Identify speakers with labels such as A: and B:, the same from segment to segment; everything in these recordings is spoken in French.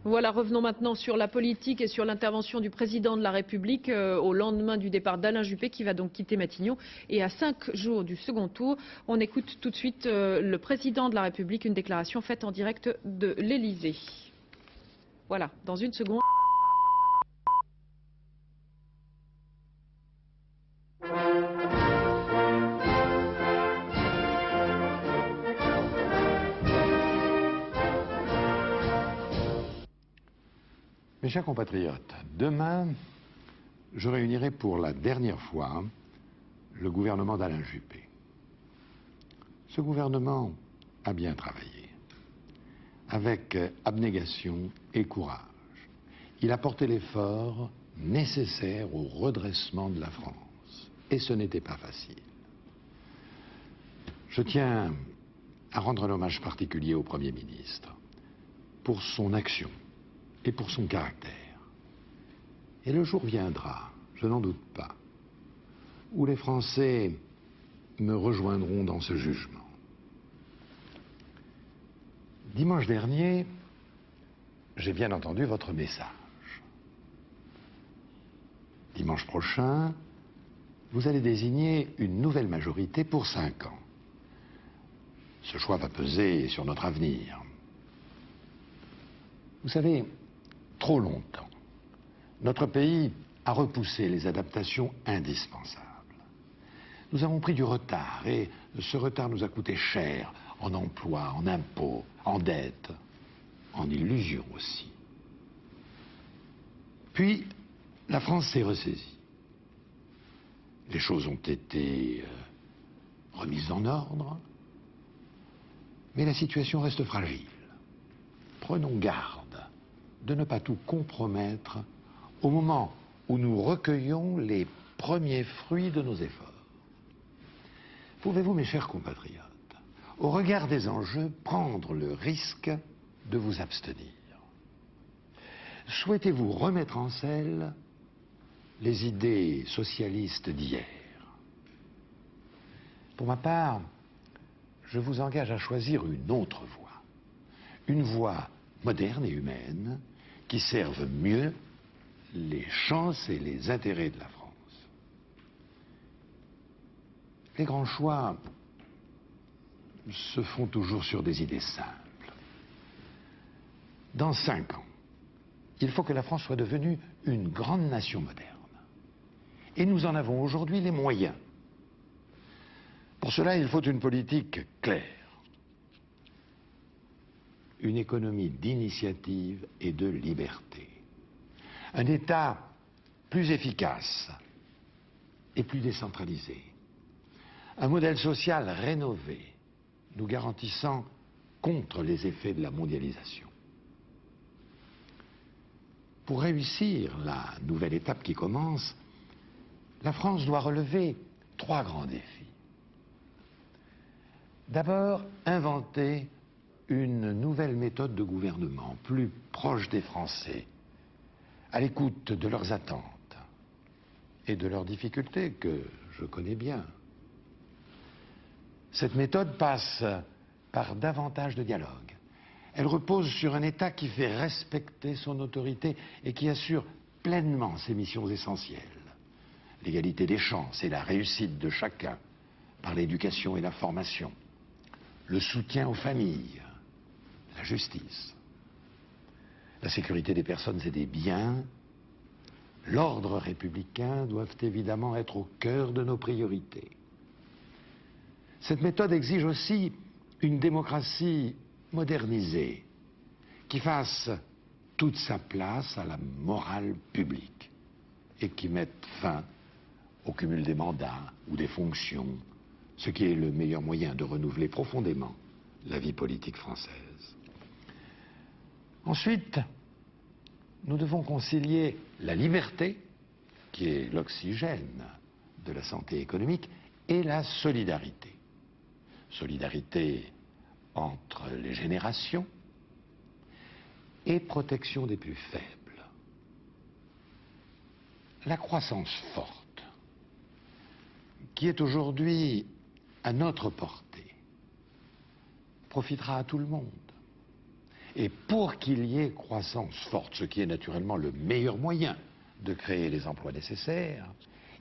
A: Voilà, revenons maintenant sur la politique et sur l'intervention du président de la République au lendemain du départ d'Alain Juppé qui va donc quitter Matignon. Et à 5 jours du second tour, on écoute tout de suite le président de la République, une déclaration faite en direct de l'Élysée. Voilà, dans une seconde.
B: Mes chers compatriotes, demain, je réunirai pour la dernière fois le gouvernement d'Alain Juppé. Ce gouvernement a bien travaillé, avec abnégation et courage. Il a porté l'effort nécessaire au redressement de la France, et ce n'était pas facile. Je tiens à rendre un hommage particulier au Premier ministre pour son action et pour son caractère. Et le jour viendra, je n'en doute pas, où les Français me rejoindront dans ce jugement. Dimanche dernier, j'ai bien entendu votre message. Dimanche prochain, vous allez désigner une nouvelle majorité pour 5 ans. Ce choix va peser sur notre avenir. Vous savez, trop longtemps, notre pays a repoussé les adaptations indispensables. Nous avons pris du retard et ce retard nous a coûté cher en emploi, en impôts, en dettes, en illusions aussi. Puis, la France s'est ressaisie. Les choses ont été remises en ordre, mais la situation reste fragile. Prenons garde de ne pas tout compromettre au moment où nous recueillons les premiers fruits de nos efforts. Pouvez-vous, mes chers compatriotes, au regard des enjeux, prendre le risque de vous abstenir? Souhaitez-vous remettre en selle les idées socialistes d'hier? Pour ma part, je vous engage à choisir une autre voie. Une voie moderne et humaine qui serve mieux les chances et les intérêts de la France. Les grands choix se font toujours sur des idées simples. Dans 5 ans, il faut que la France soit devenue une grande nation moderne. Et nous en avons aujourd'hui les moyens. Pour cela, il faut une politique claire. Une économie d'initiative et de liberté. Un État plus efficace et plus décentralisé. Un modèle social rénové, nous garantissant contre les effets de la mondialisation. Pour réussir la nouvelle étape qui commence, la France doit relever 3 grands défis. D'abord, inventer une nouvelle méthode de gouvernement, plus proche des Français, à l'écoute de leurs attentes et de leurs difficultés que je connais bien. Cette méthode passe par davantage de dialogue. Elle repose sur un État qui fait respecter son autorité et qui assure pleinement ses missions essentielles. L'égalité des chances et la réussite de chacun par l'éducation et la formation. Le soutien aux familles, la justice, la sécurité des personnes et des biens, l'ordre républicain doivent évidemment être au cœur de nos priorités. Cette méthode exige aussi une démocratie modernisée qui fasse toute sa place à la morale publique et qui mette fin au cumul des mandats ou des fonctions, ce qui est le meilleur moyen de renouveler profondément la vie politique française. Ensuite, nous devons concilier la liberté, qui est l'oxygène de la santé économique, et la solidarité. Solidarité entre les générations et protection des plus faibles. La croissance forte, qui est aujourd'hui à notre portée, profitera à tout le monde. Et pour qu'il y ait croissance forte, ce qui est naturellement le meilleur moyen de créer les emplois nécessaires,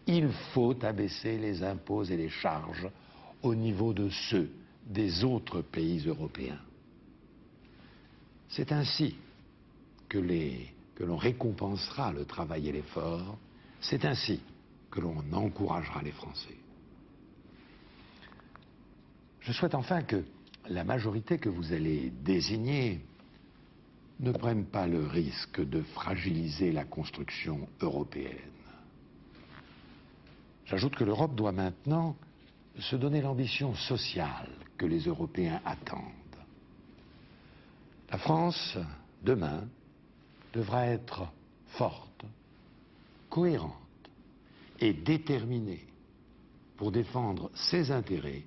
B: il faut abaisser les impôts et les charges au niveau de ceux des autres pays européens. C'est ainsi que l'on récompensera le travail et l'effort, c'est ainsi que l'on encouragera les Français. Je souhaite enfin que la majorité que vous allez désigner ne prenne pas le risque de fragiliser la construction européenne. J'ajoute que l'Europe doit maintenant se donner l'ambition sociale que les Européens attendent. La France, demain, devra être forte, cohérente et déterminée pour défendre ses intérêts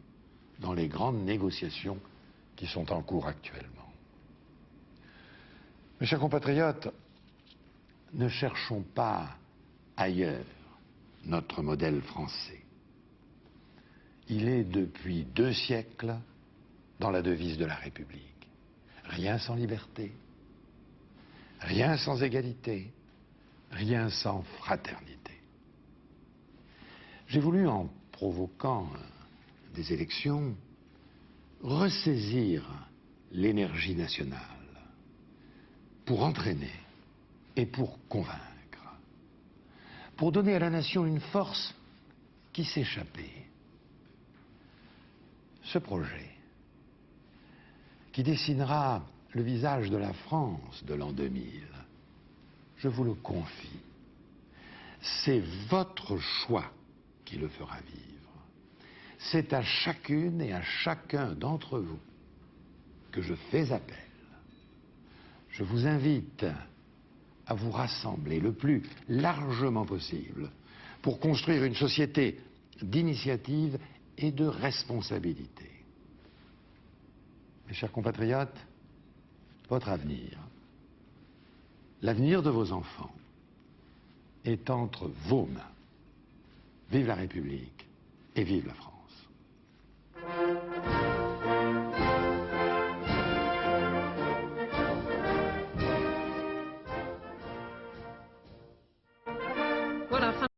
B: dans les grandes négociations qui sont en cours actuellement. Mes chers compatriotes, ne cherchons pas ailleurs notre modèle français. Il est depuis 2 siècles dans la devise de la République. Rien sans liberté, rien sans égalité, rien sans fraternité. J'ai voulu, en provoquant des élections, ressaisir l'énergie nationale pour entraîner et pour convaincre, pour donner à la nation une force qui s'échappait. Ce projet, qui dessinera le visage de la France de l'an 2000, je vous le confie, c'est votre choix qui le fera vivre. C'est à chacune et à chacun d'entre vous que je fais appel. Je vous invite à vous rassembler le plus largement possible pour construire une société d'initiative et de responsabilité. Mes chers compatriotes, votre avenir, l'avenir de vos enfants, est entre vos mains. Vive la République et vive la France.